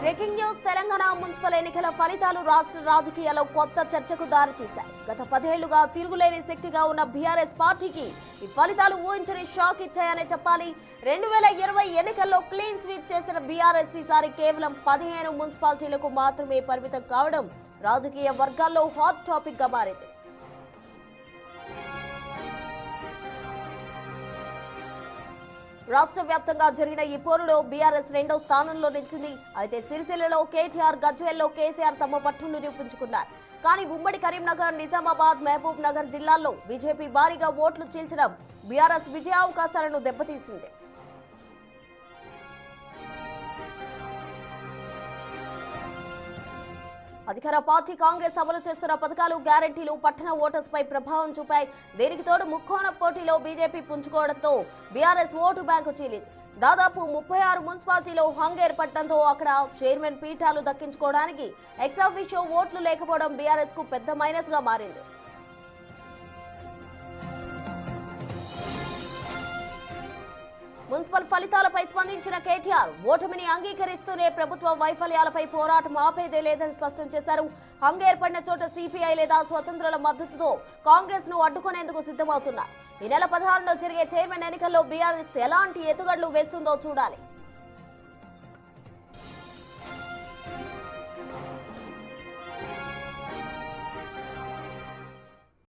Breaking news Telangana municipal ఎన్నికల ఫలితాలు రాష్ట్ర రాజకీయాల్లో కొత్త చర్చకు దారితీశాయి. గత 10 ఏళ్లుగా తిరుగులేని శక్తిగా ఉన్న బీఆర్ఎస్ పార్టీకి ఈ ఫలితాలు ఊహించని షాక్ ఇచ్చాయనే చెప్పాలి. 2020 ఎన్నికల్లో క్లీన్ స్వీప్ చేసిన బీఆర్ఎస్ ఈసారి కేవలం 15 మున్సిపాలిటీలకు మాత్రమే పరిమితం కావడం రాజకీయ వర్గాల్లో హాట్ టాపిక్ గా మారింది. రాష్ట్ర వ్యాప్తంగా జరిగిన ఈ పోరులో బీఆర్ఎస్ 2వ స్థానంలో నిలిచింది. అయితే సిరిసిల్లలో కేటీఆర్, గజ్వేల్లో కేసీఆర్ తమ పట్టును నిరూపించుకున్నారు. కానీ ఉమ్మడి కరీంనగర్, నిజామాబాద్, మహబూబ్ నగర్ జిల్లాల్లో బీజేపీ భారీగా ఓట్లు చీల్చడం బీఆర్ఎస్ విజయావకాశాలను దెబ్బతీసింది. అధికార పార్టీ కాంగ్రెస్ అమలు చేస్తున్న పథకాలు, గ్యారంటీలు పట్టణ ఓటర్స్ పై ప్రభావం చూపాయి. దీనికి తోడు ముక్కోణ పోటీలో బీజేపీ పుంజుకోవడంతో బీఆర్ఎస్ ఓటు బ్యాంకు చీలింది. దాదాపు 36 మున్సిపాలిటీలో హంగ్ ఏర్పడటంతో అక్కడ చైర్మన్ పీఠాలు దక్కించుకోవడానికి ఎక్సాఫిషియో ఓట్లు లేకపోవడం బీఆర్ఎస్ కు పెద్ద మైనస్ గా మారింది. మున్సిపల్ ఫలితాలపై స్పందించిన కేటీఆర్ ఓటమిని అంగీకరిస్తూనే ప్రభుత్వ వైఫల్యాలపై పోరాటం ఆపేదే లేదని స్పష్టం చేశారు. హంగ్ ఏర్పడిన చోట సిపిఐ లేదా స్వతంత్రుల మద్దతుతో కాంగ్రెస్ ను అడ్డుకునేందుకు సిద్ధమవుతున్నారు. ఈ నెల 16న జరిగే చైర్మన్ ఎన్నికల్లో బీఆర్ఎస్ ఎలాంటి ఎత్తుగడలు వేస్తుందో చూడాలి.